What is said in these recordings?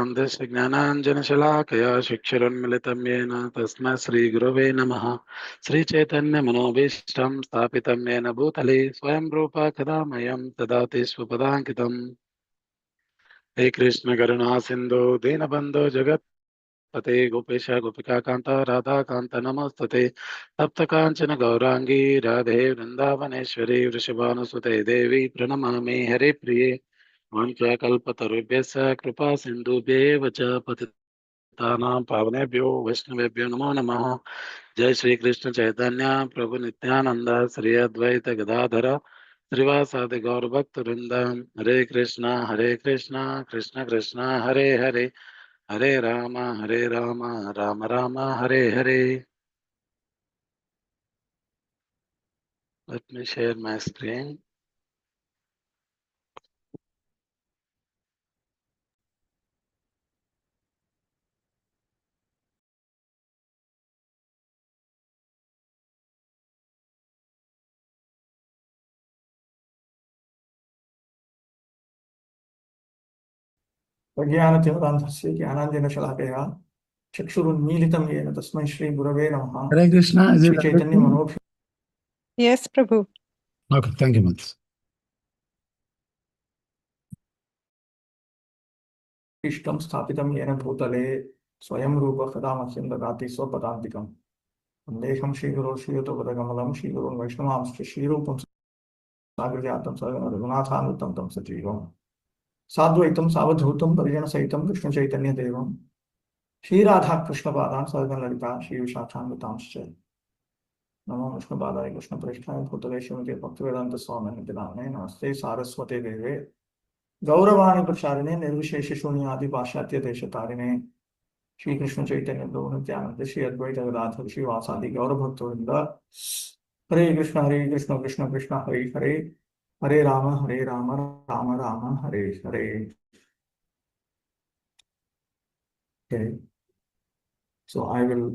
ध्यानन्दस्य ज्ञानाञ्जनशलाकया शिक्षुरुन्मिलितं येन तस्मै श्रीगुरवे नमः। श्रीचैतन्यमनोभीष्टं स्थापितं येन भूतले स्वयं रूपा कदा मह्यं ददाति स्वपदाङ्कितम्। हे कृष्ण करुणा सिन्धु दीनबन्धो जगत्पते गोपेश गोपिकान्त राधाकान्त नमस्तते। तप्त काञ्चन गौराङ्गी राधे वृन्दावनेश्वरी वृषभानुसुते देवी प्रणमामि हरे प्रिये। वाञ्छाकल्पतरुभ्यश्च कृपा सिन्धुभ्येव च पतितानां पावनेभ्यो वैष्णवेभ्यो नमो नमः। जय श्री कृष्ण चैतन्य प्रभु नित्यानंद श्री अद्वैत गदाधर श्रीवासादि गौरभक्तवृंद। हरे कृष्णा कृष्ण कृष्ण हरे हरे, हरे Ram Ram Ram Hare Hare. Let me share my screen. प्रज्ञानतिमिरान्धस्य ज्ञानाञ्जनशलाकया चक्षुरुन्मीलितं येन तस्मै श्रीगुरवे नमः। Hare Krishna, is it श्रीचैतन्यमनोभीष्टं Yes, Prabhu. Okay, thank you much. स्थापितं येन भूतले स्वयं रूपः कदा मह्यं ददाति स्वपदान्तिकम्। वन्देऽहं श्रीगुरो श्रीयुतपदकमलं श्रीगुरुं वैष्णवांश्च श्रीरूपं साग्रजातं रघुनाथानुतं तं सजीवम् साद्वैतं सावधूतं परिजनसहितं कृष्णचैतन्यदेवं श्रीराधाकृष्णपादान् सगणललिता श्रीविशाखान्वितांश्च नमो विष्णुपादाय कृष्णप्रेष्ठाय भूतले श्रीमते भक्तिवेदान्तस्वामिने नामिने नमस्ते सारस्वते देवे गौरवाणी प्रचारिणे निर्विशेष शून्यादि पाश्चात्य देशतारिणे श्रीकृष्ण चैतन्य प्रभु नित्यानंद श्री अद्वैत गदाधर श्रीवासादि गौरभक्तवृंद। हरे कृष्ण कृष्ण कृष्ण हरे हरे, हरे Ram Ram Ram Hare Hare. Okay, so I will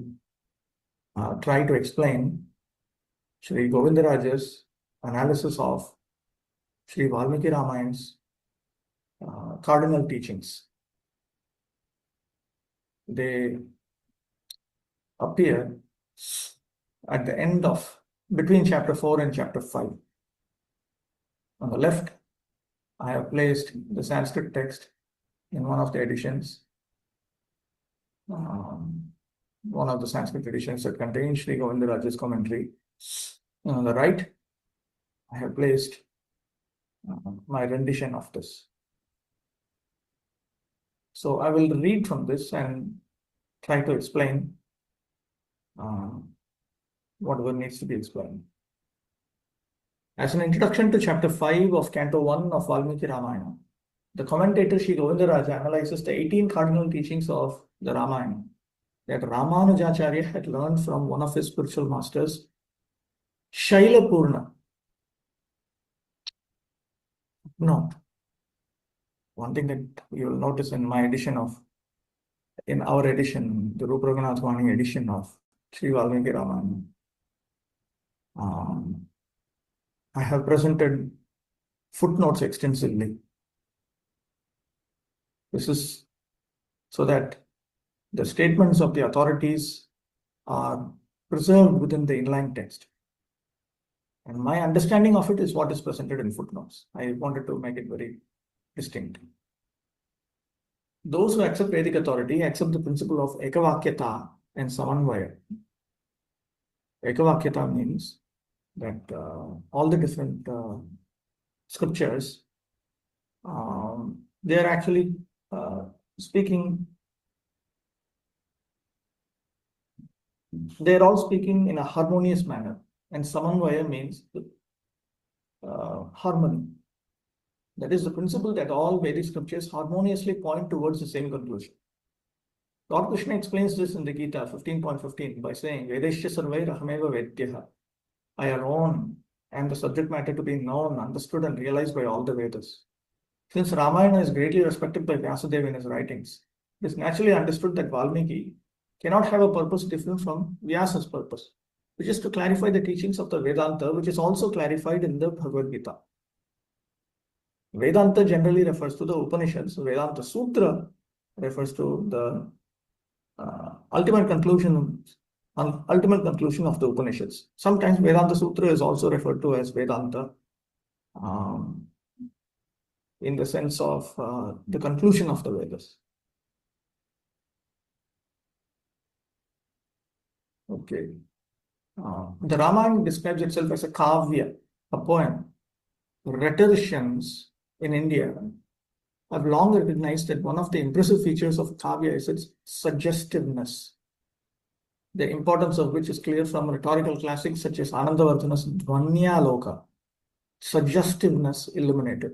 try to explain Sri Govindaraja's analysis of Sri Valmiki Ramayan's cardinal teachings. They appear at the end of between chapter 4 and chapter 5. On the left, I have placed the Sanskrit text in one of the editions, one of the Sanskrit editions that contains Sri Govindaraja's commentary. And on the right, I have placed my rendition of this. So I will read from this and try to explain whatever needs to be explained. As an introduction to chapter 5 of Canto 1 of Valmiki Ramayana, the commentator Sri Govindaraja analyzes the 18 cardinal teachings of the Ramayana that Ramanujacharya had learned from one of his spiritual masters, Shailapurna. No. One thing that you will notice in our edition, the Rupa Raghunath Vani edition of Sri Valmiki Ramayana, I have presented footnotes extensively. This is so that the statements of the authorities are preserved within the inline text. And my understanding of it is what is presented in footnotes. I wanted to make it very distinct. Those who accept Vedic authority accept the principle of Ekavakyata and Samanvaya. Ekavakyata means that all the different scriptures, they are actually speaking, they are all speaking in a harmonious manner. And Samanvaya means harmony. That is the principle that all Vedic scriptures harmoniously point towards the same conclusion. Lord Krishna explains this in the Gita 15.15 by saying, Vedeshya sarvai rahameva vedyaha. I alone am the subject matter to be known, understood and realized by all the Vedas. Since Ramayana is greatly respected by Vyasadeva in his writings, it is naturally understood that Valmiki cannot have a purpose different from Vyasa's purpose, which is to clarify the teachings of the Vedanta, which is also clarified in the Bhagavad Gita. Vedanta generally refers to the Upanishads. Vedanta Sutra refers to the ultimate conclusion of the Upanishads. Sometimes Vedanta Sutra is also referred to as Vedanta, in the sense of the conclusion of the Vedas. Okay. The Ramayana describes itself as a kavya, a poem. Rhetoricians in India have long recognized that one of the impressive features of kavya is its suggestiveness, the importance of which is clear from rhetorical classics such as Anandavardhana's Dvanyaloka. Suggestiveness illuminated.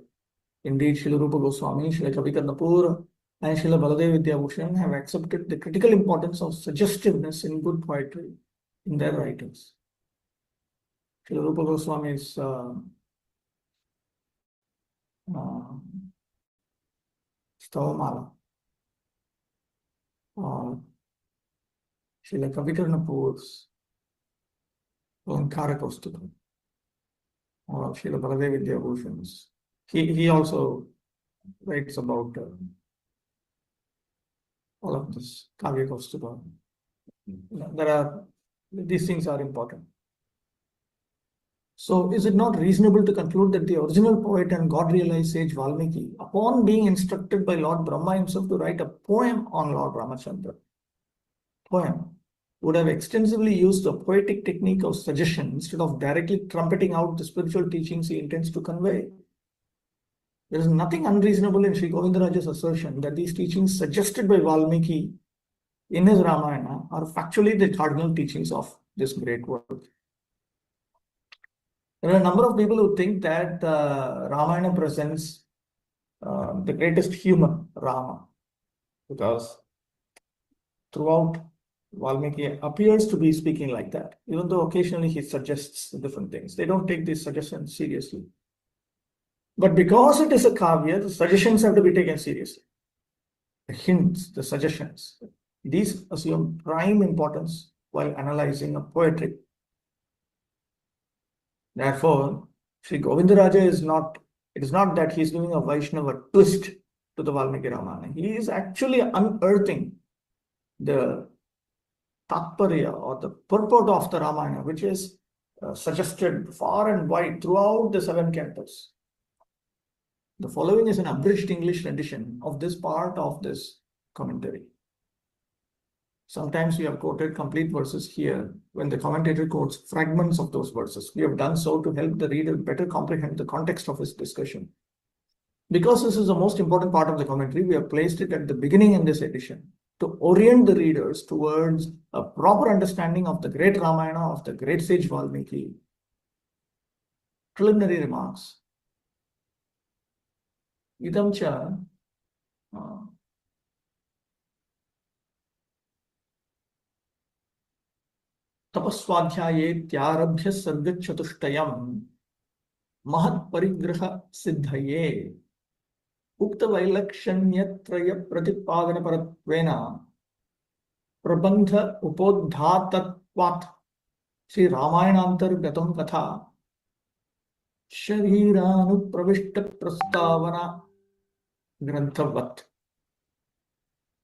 Indeed, Srila Rupa Goswami, Srila Kavi Karnapur, and Srila Baladev Vidyabhushan have accepted the critical importance of suggestiveness in good poetry in their writings. Srila Rupa Goswami's Stavamala, or Srila Kavi Karnapur's Alankara Kaustubha, or Srila Baladev Vidyabhushan's. He also writes about all of this Kavya Kaustubha. These things are important. So, is it not reasonable to conclude that the original poet and God-realized sage Valmiki, upon being instructed by Lord Brahma himself to write a poem on Lord Ramachandra, would have extensively used the poetic technique of suggestion instead of directly trumpeting out the spiritual teachings he intends to convey? There is nothing unreasonable in Sri Govindaraja's assertion that these teachings suggested by Valmiki in his Ramayana are factually the cardinal teachings of this great work. There are a number of people who think that Ramayana presents the greatest human, Rama, because throughout Valmiki appears to be speaking like that, even though occasionally he suggests different things. They don't take these suggestions seriously. But because it is a kavya, the suggestions have to be taken seriously. The hints, the suggestions, these assume prime importance while analyzing a poetry. Therefore, Sri Govindaraja is not that he is giving a Vaishnava twist to the Valmiki Ramayana. He is actually unearthing the tatparya or the purport of the Ramayana, which is suggested far and wide throughout the 7 cantos. The following is an abridged English rendition of this part of this commentary. Sometimes we have quoted complete verses here when the commentator quotes fragments of those verses. We have done so to help the reader better comprehend the context of his discussion. Because this is the most important part of the commentary, we have placed it at the beginning in this edition to orient the readers towards a proper understanding of the great Ramayana of the great sage Valmiki. Preliminary remarks. Idam cha tapaswadhyayetyarabhya sargachatustayam mahat parigraha siddhaye ukta vailakshanytraya pratipadana paratvena prabandha upodhatatvat Sri Ramayanantargatam katha Shariranu prastavana granthavat.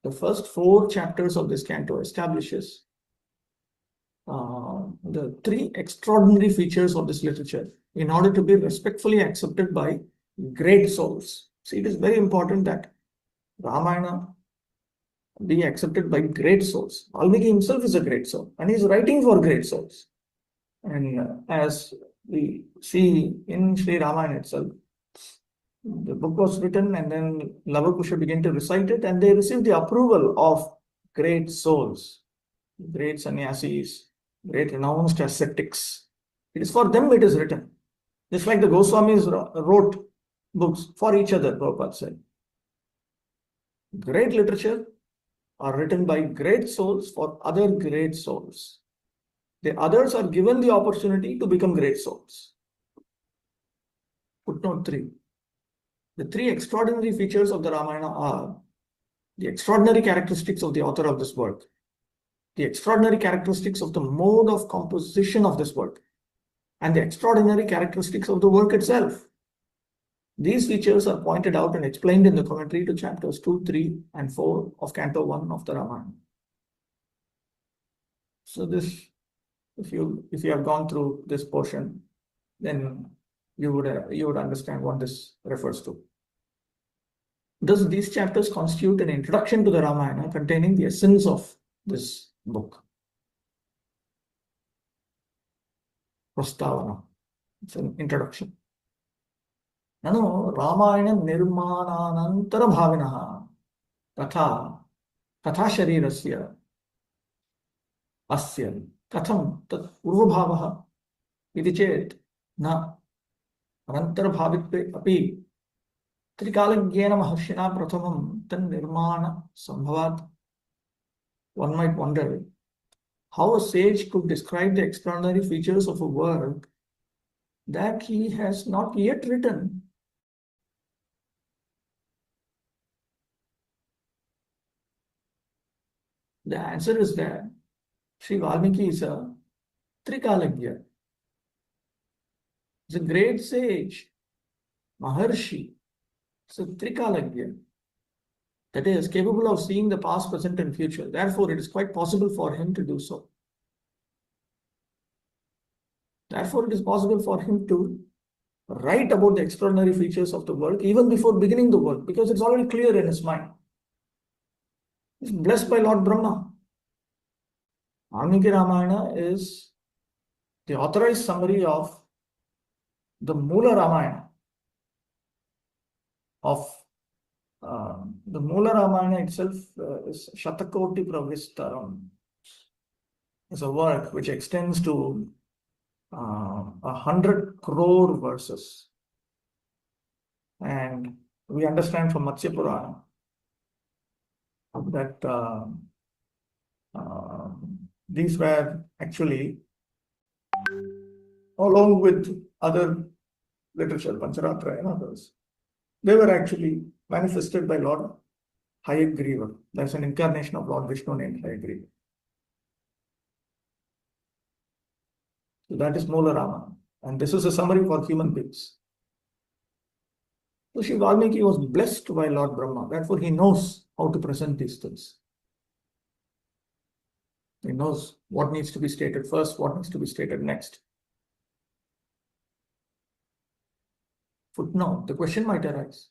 The first 4 chapters of this canto establishes the 3 extraordinary features of this literature in order to be respectfully accepted by great souls. See, it is very important that Ramayana be accepted by great souls. Valmiki himself is a great soul and he is writing for great souls. And as we see in Sri Ramayana itself, the book was written and then Lavakusha began to recite it and they received the approval of great souls, great sannyasis, great renounced ascetics. It is for them it is written. Just like the Goswamis wrote books for each other, Prabhupada said. Great literature are written by great souls for other great souls. The others are given the opportunity to become great souls. Footnote 3. The 3 extraordinary features of the Ramayana are the extraordinary characteristics of the author of this work, the extraordinary characteristics of the mode of composition of this work, and the extraordinary characteristics of the work itself. These features are pointed out and explained in the commentary to chapters 2, 3, and 4 of Canto 1 of the Ramayana. So this, if you have gone through this portion, then you would understand what this refers to. Thus, these chapters constitute an introduction to the Ramayana containing the essence of this book. Prastavana. It's an introduction. Nanu Ramayana nirmananantara bhavinaha tatha sharirasya asya katham tat urvabhavaha iti chet na anantara bhavitve api trikalajnena maharshina prathamam tan nirmana sambhavat. One might wonder how a sage could describe the extraordinary features of a work that he has not yet written. The answer is that Sri Valmiki is a Trikalagya. He's a great sage, Maharshi. It's a Trikalagya. That is capable of seeing the past, present, and future. Therefore, it is quite possible for him to do so. Therefore, it is possible for him to write about the extraordinary features of the work even before beginning the work, because it's already clear in his mind. He's blessed by Lord Brahma. Valmiki Ramayana is the authorized summary of the Moola Ramayana. The Moola Ramayana itself is Shatakoti Pravistaram. It's a work which extends to 100 crore verses. And we understand from Matsya Purana that these were actually, along with other literature, Pancharatra and others, they were actually manifested by Lord Hayagriva. There's an incarnation of Lord Vishnu named Hayagriva. So that is Moola Ramayana. And this is a summary for human beings. So Sri Valmiki was blessed by Lord Brahma. Therefore, he knows how to present these things. He knows what needs to be stated first, what needs to be stated next. Footnote, the question might arise.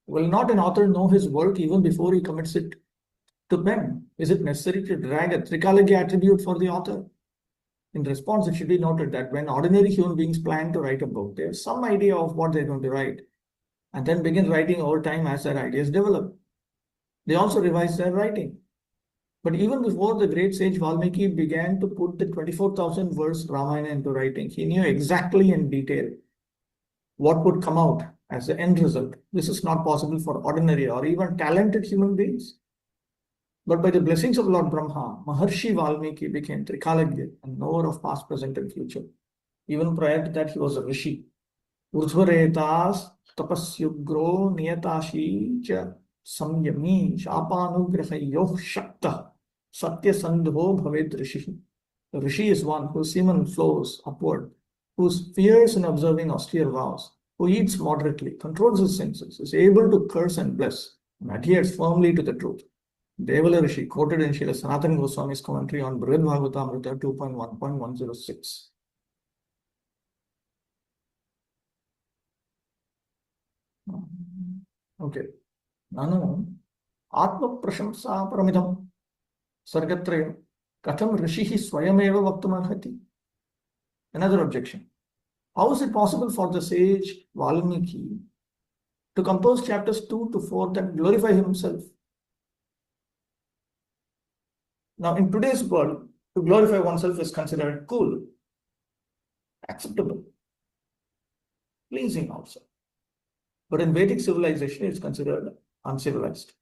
Will not an author know his work even before he commits it to pen? Is it necessary to drag a Trikalagya attribute for the author? In response, it should be noted that when ordinary human beings plan to write a book, they have some idea of what they're going to write and then begin writing over time as their ideas develop. They also revise their writing. But even before the great sage Valmiki began to put the 24,000 verse Ramayana into writing, he knew exactly in detail what would come out as the end result. This is not possible for ordinary or even talented human beings. But by the blessings of Lord Brahma, Maharshi Valmiki became Trikalagya and knower of past, present, and future. Even prior to that, he was a rishi. Urdhvaretas tapasyugro niyatashi cha samyami shapanugrahayoh shakta satya sandho bhavet rishi. The rishi is one whose semen flows upward, who fears in observing austere vows, who eats moderately, controls his senses, is able to curse and bless, and adheres firmly to the truth. Devala Rishi, quoted in Srila Sanatana Goswami's commentary on Brihad Bhagavatamrita 2.1.106. Okay. Nanu Atma Prashamsa Paramidam Sargatrayam Katham Rishihi Swayameva Vaktumarhati. Another objection. How is it possible for the sage Valmiki to compose chapters 2 to 4 that glorify himself? Now, in today's world, to glorify oneself is considered cool, acceptable, pleasing also. But in Vedic civilization, it's considered uncivilized.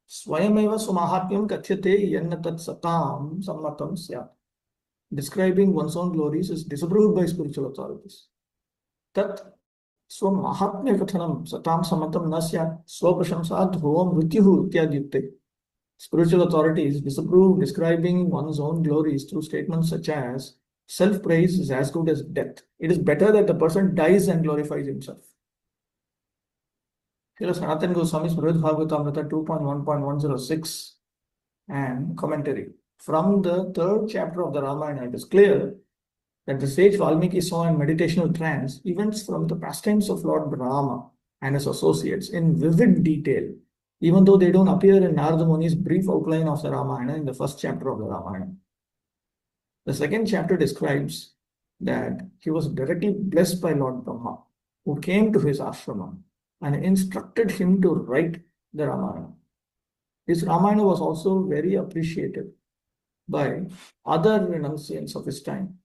Swayameva sumahatmyam kathyate yanna tat satam sammatam syat. Describing one's own glories is disapproved by spiritual authorities. Tat swamahatmya kathanam satam sammatam na syat swapashamsa dhruvam vrityuhu ityadyukte. Spiritual authorities disapprove describing one's own glories through statements such as self-praise is as good as death. It is better that the person dies and glorifies himself. Srila Sanatana Goswami's Brihad Bhagavatamrita 2.1.106 and commentary. From the third chapter of the Ramayana, it is clear that the sage Valmiki saw in meditational trance events from the pastimes of Lord Rama and his associates in vivid detail, even though they don't appear in Narada Muni's brief outline of the Ramayana in the first chapter of the Ramayana. The second chapter describes that he was directly blessed by Lord Brahma, who came to his ashrama and instructed him to write the Ramayana. His Ramayana was also very appreciated by other renunciants of his time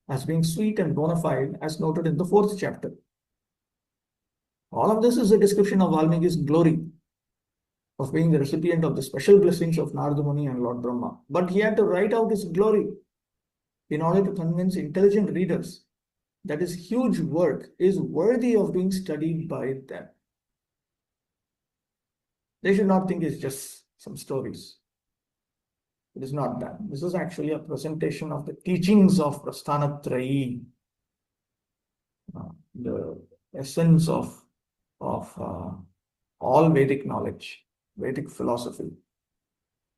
as being sweet and bona fide, as noted in the fourth chapter. All of this is a description of Valmiki's glory of being the recipient of the special blessings of Narada Muni and Lord Brahma. But he had to write out his glory in order to convince intelligent readers that his huge work is worthy of being studied by them. They should not think it's just some stories. It is not that. This is actually a presentation of the teachings of Prasthanatrayi, the essence of all Vedic knowledge, Vedic philosophy,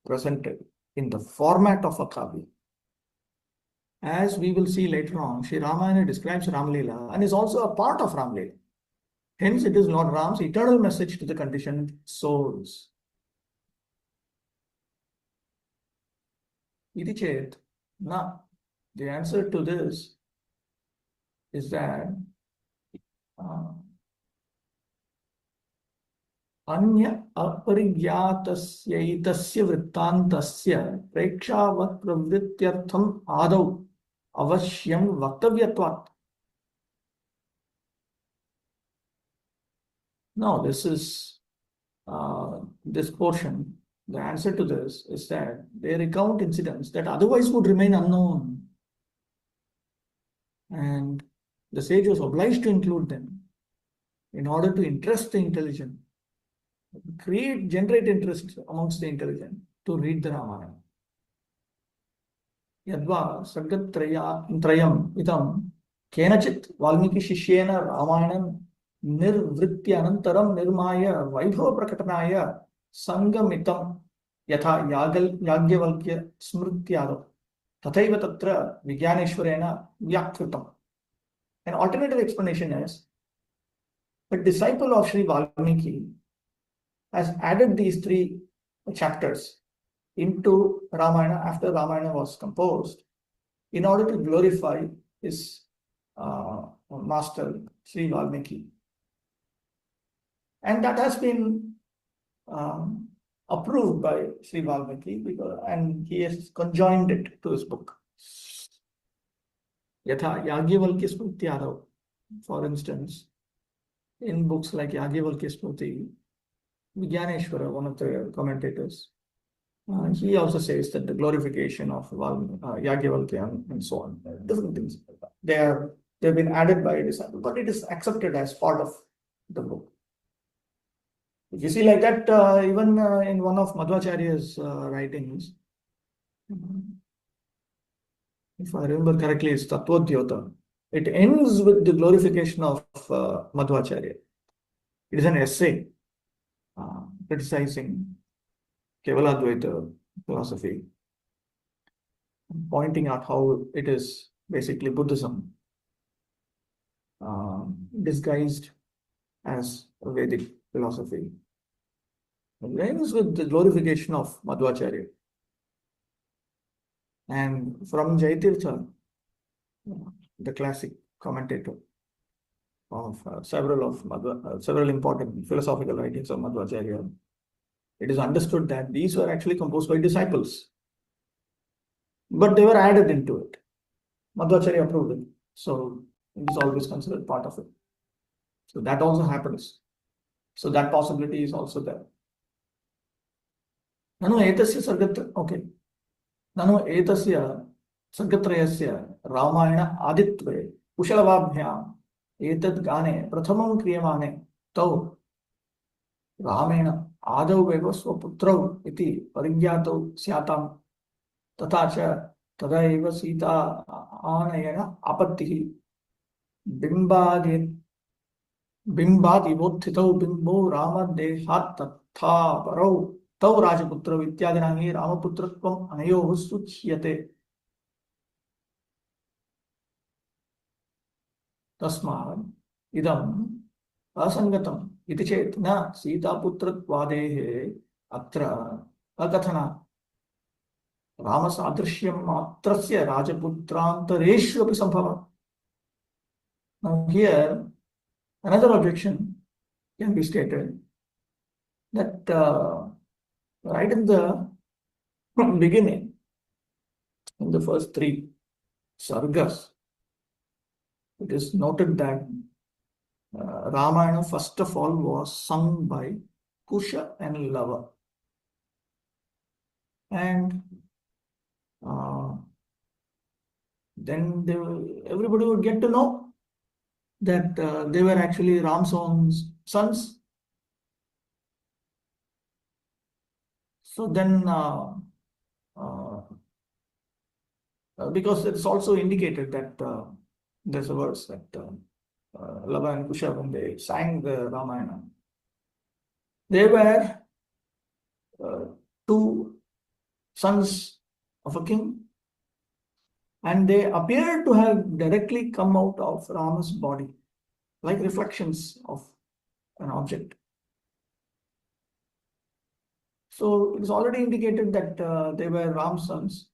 presented in the format of a kavya. As we will see later on, Sri Ramayana describes Ramlila and is also a part of Ramlila. Hence, it is Lord Ram's eternal message to the conditioned souls. Iti chet, na. The answer to this is that Anya aparigyatasyaitasya vrittantasya prekshavat pravrityartham adau avashyam vaktavyatvat. Now, this is this portion. The answer to this is that they recount incidents that otherwise would remain unknown. And the sage was obliged to include them in order to interest the intelligent, generate interest amongst the intelligent to read the Ramayana. Yadva Sargatrayam idam kenachit Valmiki Shishyena Ramayanam nirvritya anantaram nirmaya vaibhava prakatanaya sangamitam yatha yagyavalkya smrityado tathaiva tatra vigyaneshwarena vyakritam. An alternative explanation is a disciple of Sri Valmiki has added these three chapters into Ramayana after Ramayana was composed in order to glorify his master Sri Valmiki. And that has been approved by Sri Valmiki and he has conjoined it to his book. Yatha Yagyavalkya Smrityadav, for instance, in books like Yagyavalkya Smriti, Vigyaneshwara, one of the commentators, he also says that the glorification of Yagyavalkya and so on, different things. They've been added by a disciple, but it is accepted as part of the book. If you see like that, even in one of Madhvacharya's writings, if I remember correctly, it's Tattvodhyota. It ends with the glorification of Madhvacharya. It is an essay criticizing Kevaladvaita philosophy, pointing out how it is basically Buddhism disguised as a Vedic philosophy. It ends with the glorification of Madhvacharya. And from Jaitirtha, the classic commentator of several important philosophical writings of Madhvacharya, it is understood that these were actually composed by disciples, but they were added into it. Madhvacharya approved it, so it is always considered part of it. So that also happens. So that possibility is also there. Nanu etasya sargatra, okay. Nanu etasya sargatrayasya Ramayana aditve kushalavabhyam etad gane prathamam kriyamane tau Ramena adau eva swaputrau iti parigyatau syatam तथा च तदा एव सीता आनयन आपत्तिः बिम्बादि बिंबात् इवोत्थितौ बिंबो रामदेहात् तथा परौ तौ राजपुत्रौ इत्यादिना हि रामपुत्रत्वम् अनयोः सूच्यते। तस्मात् इदम् असङ्गतम् इति चेत् न सीतापुत्रत्वादेः अत्र अकथनात् रामसादृश्यं मात्रस्य राजपुत्रान्तरेषु अपि सम्भवति। Now here another objection can be stated that right in the beginning, in the first three sargas, it is noted that Ramayana first of all was sung by Kusha and Lava, and then everybody would get to know that they were actually Ram's own sons. So then, because it's also indicated that there's a verse that Lava and Kusha, when they sang the Ramayana, they were two sons of a king, and they appeared to have directly come out of Rama's body, like reflections of an object. So it's already indicated that they were Ram's sons.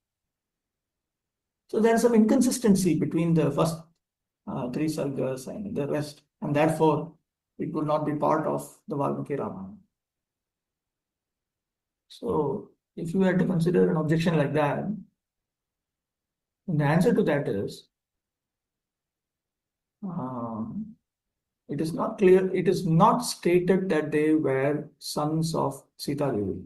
So there's some inconsistency between the first three sargas and the rest, and therefore it would not be part of the Valmiki Ramayana. So if you had to consider an objection like that, the answer to that is it is not clear, it is not stated that they were sons of Sita Devi.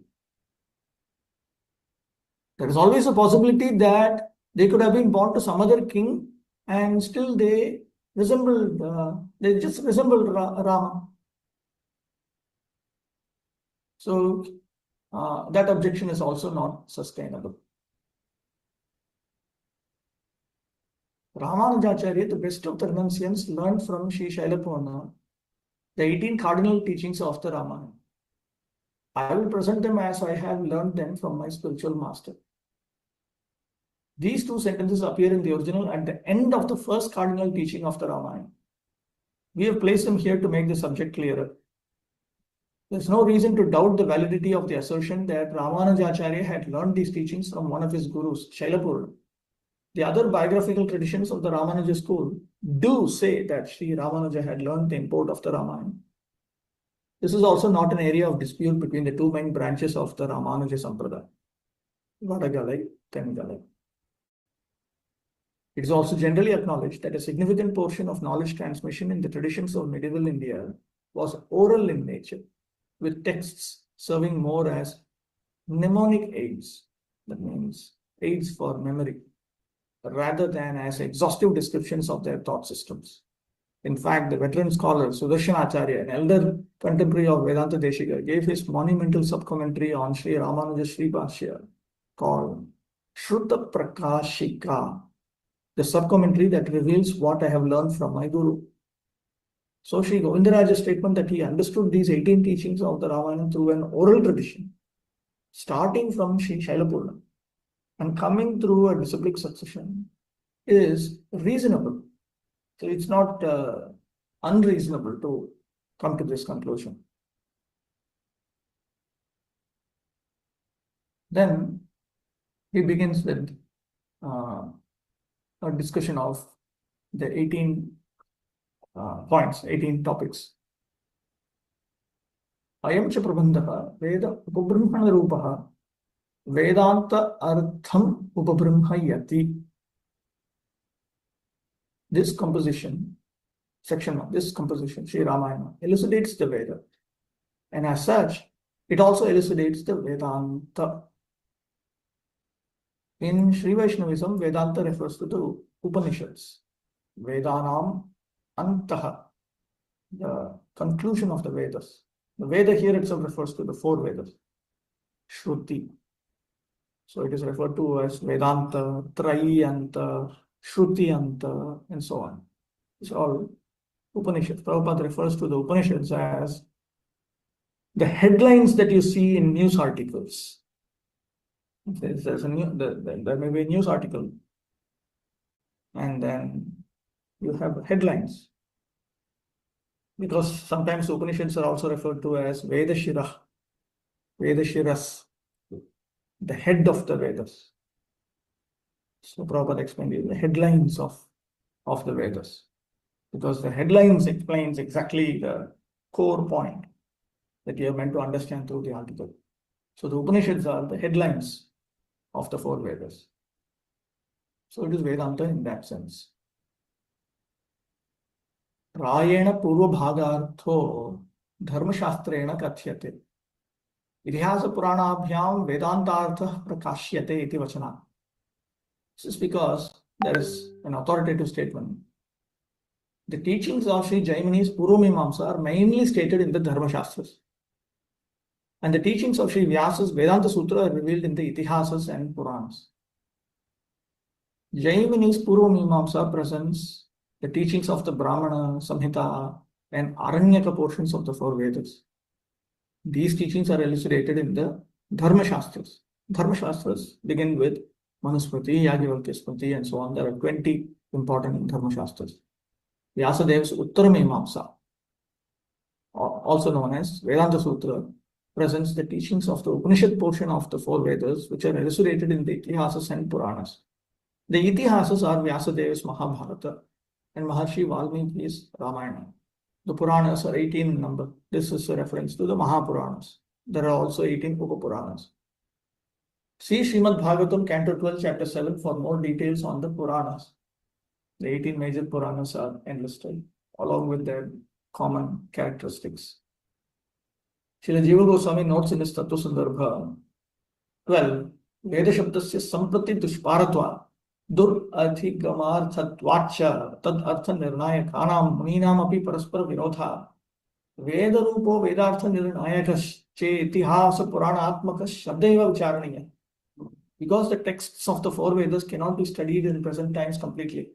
There is always a possibility that they could have been born to some other king and still they resembled, they just resembled Rama. So that objection is also not sustainable. Ramanujacharya, the best of the renunciants, learned from Sri Shailapurna the 18 cardinal teachings of the Ramayana. I will present them as I have learned them from my spiritual master. These two sentences appear in the original at the end of the first cardinal teaching of the Ramayana. We have placed them here to make the subject clearer. There is no reason to doubt the validity of the assertion that Ramanujacharya had learned these teachings from one of his gurus, Shailapurna. The other biographical traditions of the Ramanuja school do say that Sri Ramanuja had learned the import of the Ramayana. This is also not an area of dispute between the two main branches of the Ramanuja Sampradaya, Vadagalai, Tengalai. It is also generally acknowledged that a significant portion of knowledge transmission in the traditions of medieval India was oral in nature, with texts serving more as mnemonic aids, that means aids for memory, rather than as exhaustive descriptions of their thought systems. In fact, the veteran scholar Sudarshanacharya, an elder contemporary of Vedanta Deshika, gave his monumental subcommentary on Sri Ramanuja Sri Bhashya called Shruta Prakashika, the subcommentary that reveals what I have learned from my Guru. So Sri Govindaraja's statement that he understood these 18 teachings of the Ramayana through an oral tradition, starting from Sri Shailapurna and coming through a disciplic succession, is reasonable. So it's not unreasonable to come to this conclusion. Then he begins with a discussion of the 18 points, 18 topics. Ayam cha prabandha Veda Upabrahmana Rupaha Vedanta Artham Upabrahmayati. This composition, section 1, this composition, Sri Ramayana, elucidates the Veda. And as such, it also elucidates the Vedanta. In Sri Vaishnavism, Vedanta refers to the Upanishads. Vedanam Antaha, the conclusion of the Vedas. The Veda here itself refers to the four Vedas. Shruti. So it is referred to as Vedanta, Trayanta, Shruti Anta, and so on. It's all Upanishads. Prabhupada refers to the Upanishads as the headlines that you see in news articles. There's there may be a news article, and then you have headlines. Because sometimes Upanishads are also referred to as Vedashirah, Vedashiras, the head of the Vedas. So Prabhupada explained the headlines of the Vedas, because the headlines explains exactly the core point that you are meant to understand through the article. So the Upanishads are the headlines of the four Vedas. So it is Vedanta in that sense. प्रायेण पूर्वभागार्थो धर्मशास्त्रेण कथ्यते इतिहासपुराणाभ्यां वेदान्तार्थः प्रकाश्यते इति वचनात्. This is because there is an authoritative statement. The teachings of Sri Jaimini's Purvamimamsa are mainly stated in the Dharma Shastras. And the teachings of Sri Vyasa's Vedanta Sutra are revealed in the Itihasas and Puranas. Jaimini's Purvamimamsa presents the teachings of the Brahmana, Samhita, and Aranyaka portions of the four Vedas. These teachings are elucidated in the Dharma Shastras. Dharma Shastras begin with Manusmriti, Yajnavalkya Smriti, and so on. There are 20 important Dharma Shastras. Vyasadev's Uttaramimamsa, also known as Vedanta Sutra, presents the teachings of the Upanishad portion of the four Vedas, which are elucidated in the Itihasas and Puranas. The Itihasas are Vyasadev's Mahabharata and Maharshi Valmiki's Ramayana. The Puranas are 18 in number. This is a reference to the Mahapuranas. There are also 18 Upapuranas. See Srimad Bhagavatam, Canto 12, Chapter 7 for more details on the Puranas. The 18 major Puranas are enlisted, along with their common characteristics. Srila Jiva Goswami notes in his Tattva Sandarbha 12, Veda Shabdasya Samprati Dushparatva Dur Adhigamarthatvacha Tad Artha Nirnayakanam Muninam Api Paraspara Vinodha Veda Rupo Vedartha Nirnayakas Che Itihasa Purana Atmakas Shabdeva Vicharaniya. Because the texts of the four Vedas cannot be studied in present times completely,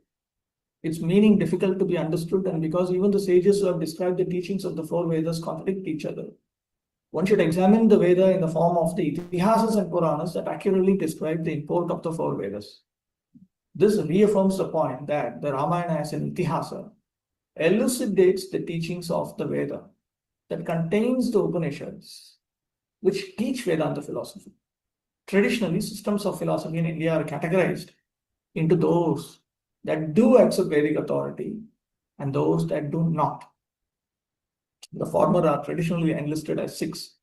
its meaning difficult to be understood, and because even the sages who have described the teachings of the four Vedas contradict each other, one should examine the Veda in the form of the Itihasas and Puranas that accurately describe the import of the four Vedas. This reaffirms the point that the Ramayana as an Itihasa elucidates the teachings of the Veda that contains the Upanishads, which teach Vedanta philosophy. Traditionally, systems of philosophy in India are categorized into those that do accept Vedic authority and those that do not. The former are traditionally enlisted as 6: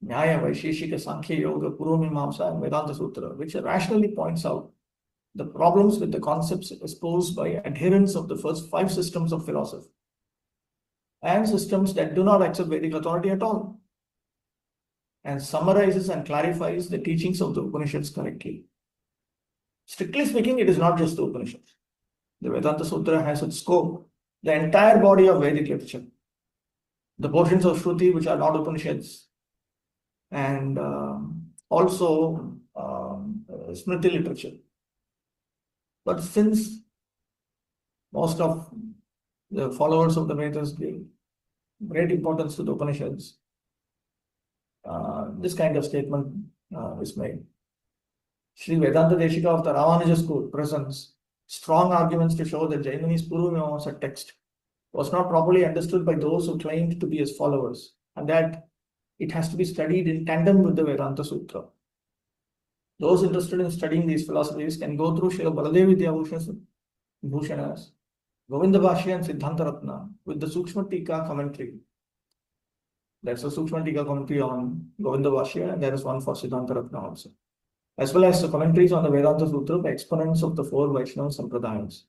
Nyaya, Vaisheshika, Sankhya, Yoga, Purvamimamsa, and Vedanta Sutra, which rationally points out the problems with the concepts exposed by adherents of the first 5 systems of philosophy and systems that do not accept Vedic authority at all, and summarizes and clarifies the teachings of the Upanishads correctly. Strictly speaking, it is not just the Upanishads. The Vedanta Sutra has its scope the entire body of Vedic literature, the portions of Shruti which are not Upanishads, and also Smriti literature. But since most of the followers of the Vedas give great importance to the Upanishads, this kind of statement is made. Sri Vedanta Deshika of the Ramanuja school presents strong arguments to show that Jaimini's Purvamimamsa text was not properly understood by those who claimed to be his followers, and that it has to be studied in tandem with the Vedanta Sutra. Those interested in studying these philosophies can go through Srila Baladev Bhushana's Govinda Bhashya and Siddhanta Ratna with the Sukshma Tika commentary. There's a Sukshma Tika commentary on Govinda Bhashya, and there is one for Siddhanta Ratna also, as well as the commentaries on the Vedanta Sutra by exponents of the 4 Vaishnava Sampradayas.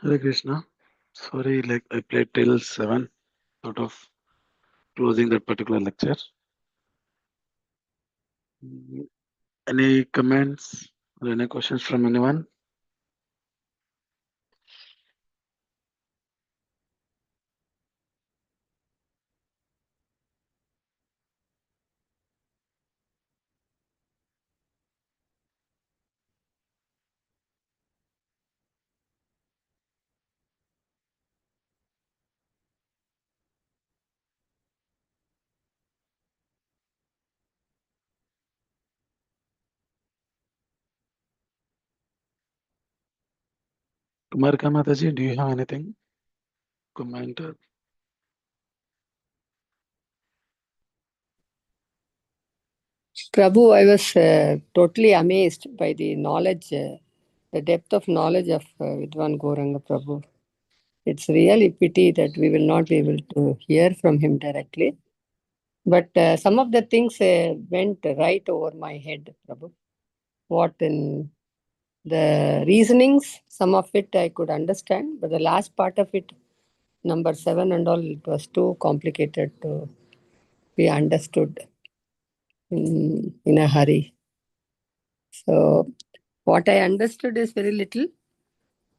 Hare Krishna. Sorry, like I played till 7, sort of closing that particular lecture. Any comments or any questions from anyone? Kumarika Mataji, do you have anything? Comment? Prabhu, I was totally amazed by the knowledge, the depth of knowledge of Vidwan Gauranga Prabhu. It's really pity that we will not be able to hear from him directly. But some of the things went right over my head, Prabhu. What in the reasonings, some of it I could understand, but the last part of it, number 7 and all, it was too complicated to be understood in a hurry. So what I understood is very little,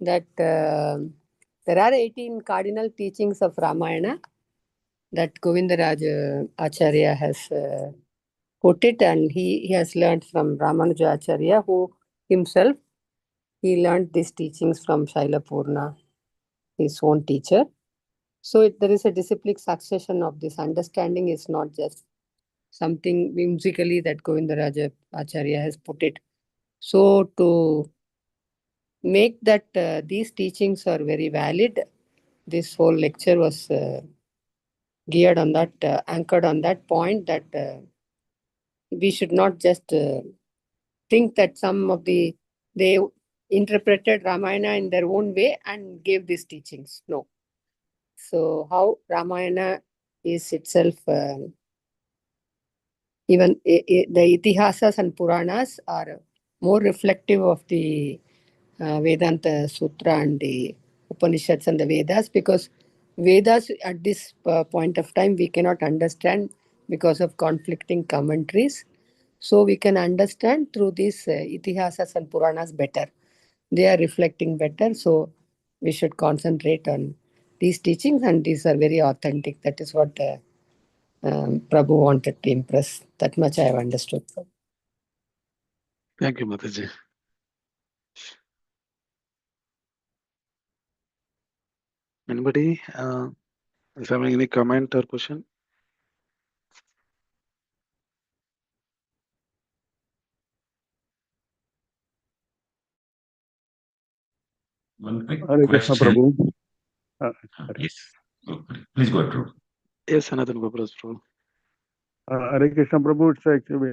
that there are 18 cardinal teachings of Ramayana that Govindaraj Acharya has put it, and he has learned from Ramanuja Acharya, who himself, he learned these teachings from Shailapurna, his own teacher. So there is a disciplic succession of this. Understanding is not just something whimsically that Govindaraj Acharya has put it. So to make that these teachings are very valid, this whole lecture was geared on that, anchored on that point, that we should not just think that some of they interpreted Ramayana in their own way and gave these teachings. No. So how Ramayana is itself, even the Itihasas and Puranas are more reflective of the Vedanta Sutra and the Upanishads and the Vedas, because Vedas at this point of time we cannot understand because of conflicting commentaries. So we can understand through these Itihasas and Puranas better. They are reflecting better. So we should concentrate on these teachings, and these are very authentic. That is what Prabhu wanted to impress. That much I have understood. Thank you, Mataji. Anybody is having any comment or question? One quick Hare Krishna question. Prabhu. Yes. Please go ahead, Prabhu. Yes, Sanatan Gopras Prabhu. Hare Krishna Prabhu, it's actually we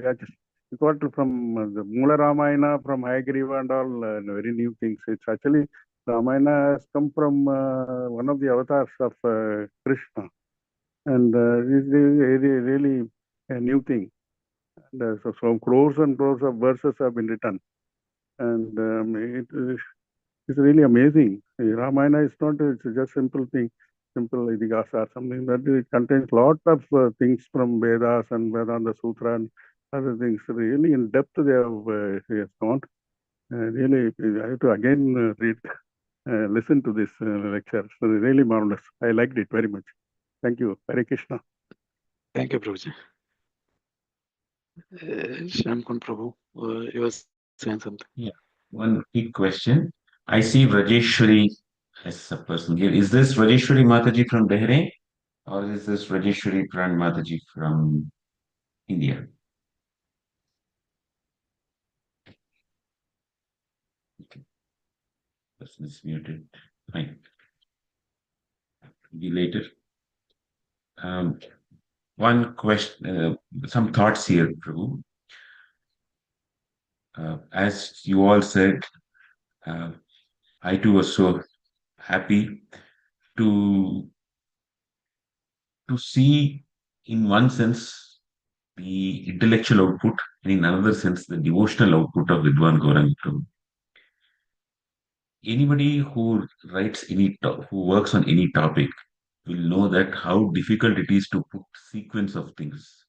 got from the Mula Ramayana, from Hayagriva and all very new things. It's actually Ramayana has come from one of the avatars of Krishna, and it's really a new thing. And so crores and crores of verses have been written, and it's really amazing. Ramayana is not, it's just simple thing, simple Idigasa or something, that it contains lot of things from Vedas and Vedanta Sutra and other things. Really in depth they have gone. Really, I have to again read, listen to this lecture. So really marvelous. I liked it very much. Thank you. Hare Krishna. Thank you, Prabhuji. Shamkun Prabhu, you were saying something. Yeah. One quick question. I see Rajeshwari as a person here. Is this Rajeshwari Mataji from Bahrain, or is this Rajeshwari Pran Mataji from India? Okay. Person is muted. Fine. Be later. One question, some thoughts here, Prabhu. As you all said, I too was so happy to see, in one sense, the intellectual output, and in another sense, the devotional output of Vidwan Gauranga Prabhu. Anybody who writes who works on any topic will know that how difficult it is to put sequence of things.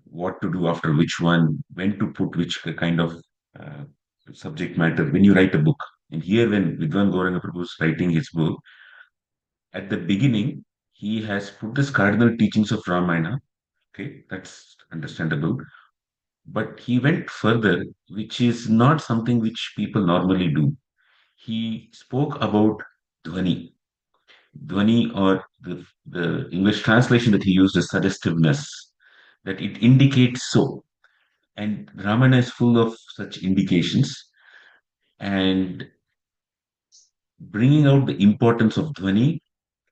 what to do after which one, when to put which kind of uh, subject matter when you write a book. And here, when Vidwan Gauranga Prabhu is writing his book, at the beginning, he has put this cardinal teachings of Ramayana. Okay, that's understandable. But he went further, which is not something which people normally do. He spoke about Dhwani. Dhwani, or the English translation that he used is suggestiveness, that it indicates so. And Ramayana is full of such indications. And bringing out the importance of Dhwani,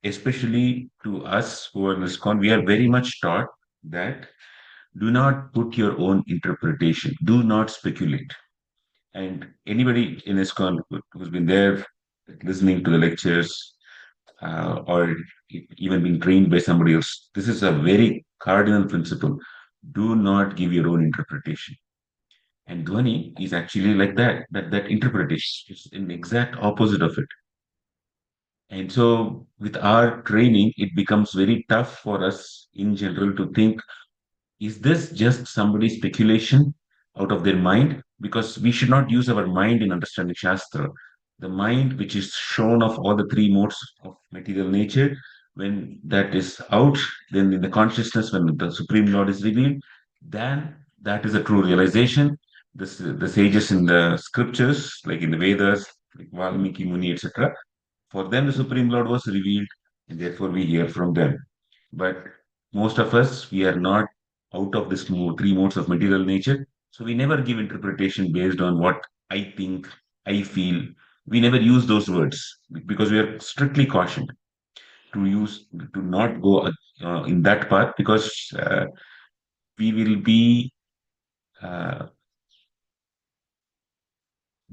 especially to us who are in ISKCON, we are very much taught that do not put your own interpretation, do not speculate. And anybody in ISKCON who's been there listening to the lectures, or even being trained by somebody else, this is a very cardinal principle. Do not give your own interpretation. And Dhwani is actually like that interpretation is an exact opposite of it. And so, with our training, it becomes very tough for us in general to think, is this just somebody's speculation out of their mind? Because we should not use our mind in understanding Shastra. The mind, which is shown of all the three modes of material nature, when that is out, then in the consciousness, when the Supreme Lord is revealed, then that is a true realization. The sages in the scriptures, like in the Vedas, like Valmiki Muni, etc., for them, the Supreme Lord was revealed, and therefore we hear from them. But most of us, we are not out of this three modes of material nature. So we never give interpretation based on what I think, I feel. We never use those words because we are strictly cautioned to not go in that path, because we will be uh,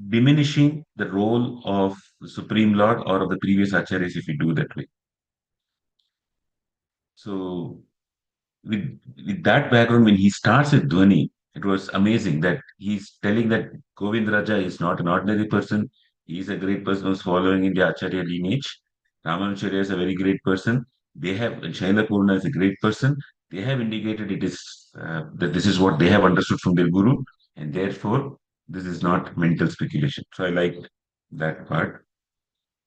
diminishing the role of the Supreme Lord or of the previous acharyas if we do that way. So with that background, when he starts with Dhwani, it was amazing that he's telling that Govind Raja is not an ordinary person. He is a great person who's following in the Acharya lineage. Ramanacharya is a very great person. They have Shaila Purna is a great person. They have indicated it is that this is what they have understood from their guru, and therefore this is not mental speculation. So I liked that part.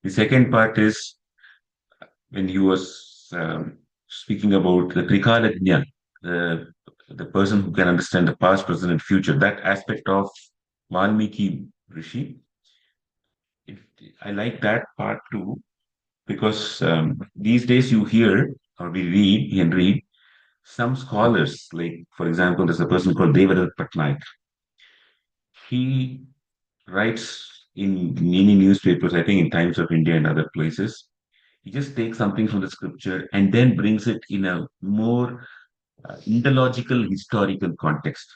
The second part is when he was speaking about the Trikalagnya, the person who can understand the past, present, and future, that aspect of Valmiki Rishi, it, I like that part too, because these days you hear or we can read some scholars, like, for example, there's a person called Devadatta Patnaik. He writes in many newspapers, I think in Times of India and other places. He just takes something from the scripture and then brings it in a more indological historical context.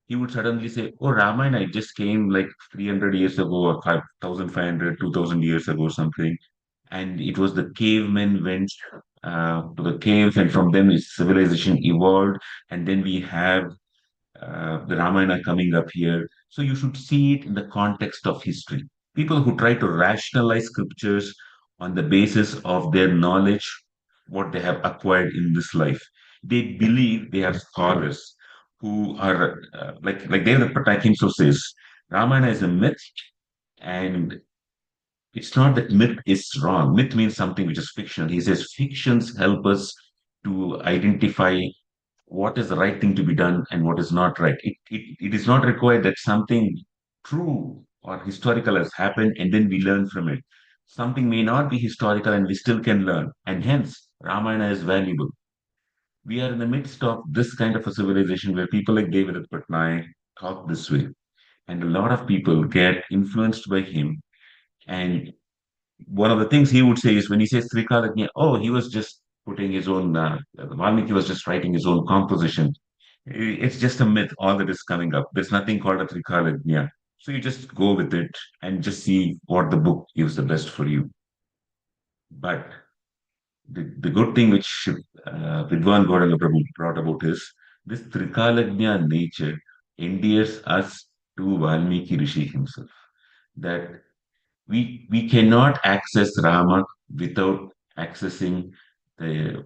He would suddenly say, "Oh, Ramayana, it just came like 300 years ago, or 5,500, 2,000 years ago, something. And it was the cavemen went to the caves, and from them civilization evolved. And then we have the Ramayana coming up here. So you should see it in the context of history. People who try to rationalize scriptures on the basis of their knowledge, what they have acquired in this life, they believe they are scholars who are like David Patak himself says, Ramayana is a myth, and it's not that myth is wrong. Myth means something which is fiction. He says fictions help us to identify what is the right thing to be done and what is not right. It is not required that something true or historical has happened and then we learn from it. Something may not be historical and we still can learn. And hence, Ramayana is valuable. We are in the midst of this kind of a civilization where people like David Patnaik talk this way. And a lot of people get influenced by him. And one of the things he would say is when he says Trikalagnya, oh, he was just putting his own, Valmiki was just writing his own composition. It's just a myth, all that is coming up. There's nothing called a Trikalagnya. So you just go with it and just see what the book gives the best for you. But the good thing which Vidwan Gauranga Prabhu brought about is this Trikalagnya nature endears us to Valmiki Rishi himself. That we cannot access Rama without accessing the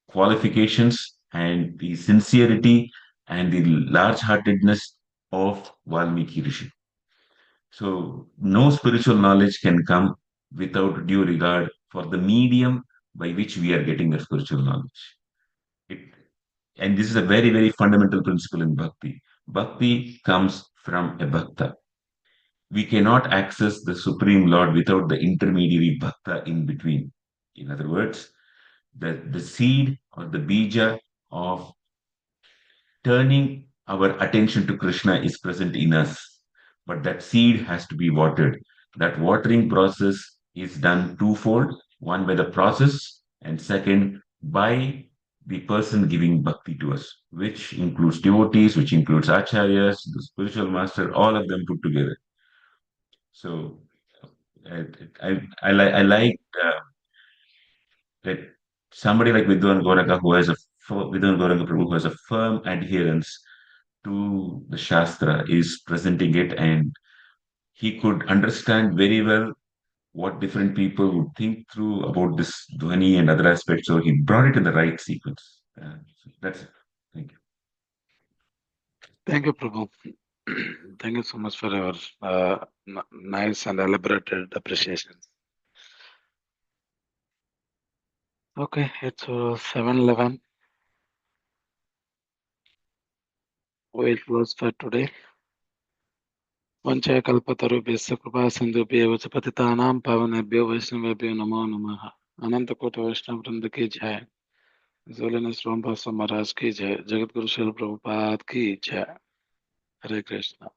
qualifications and the sincerity and the large-heartedness of Valmiki Rishi. So, no spiritual knowledge can come without due regard for the medium by which we are getting the spiritual knowledge. It, and this is a very, very fundamental principle in bhakti. Bhakti comes from a bhakta. We cannot access the Supreme Lord without the intermediary bhakta in between. In other words, the seed or the bija of turning our attention to Krishna is present in us, but that seed has to be watered. That watering process is done twofold, one by the process, and second by the person giving bhakti to us, which includes devotees, which includes acharyas, the spiritual master, all of them put together. So I like that somebody like Vidwan Goraka who has a Vidwan Goraka Prabhu who has a firm adherence to the Shastra is presenting it, and he could understand very well what different people would think through about this Dhwani and other aspects. So he brought it in the right sequence. So that's it. Thank you. Thank you, Prabhu. Thank you so much for your nice and elaborated appreciations. Okay, it's 7:11. We'll close for today. Vanchaya kalpatarubhyasya kripa sindhubhyev cha patitanam pavanebhyo vaishnavebhyo namo namaha. Ananta Kota Vaishnava Vrinda ki jai. His Holiness Rampasa Maharaj ki jai. Jagat Guru Srila Prabhupada ki jai. Hare Krishna.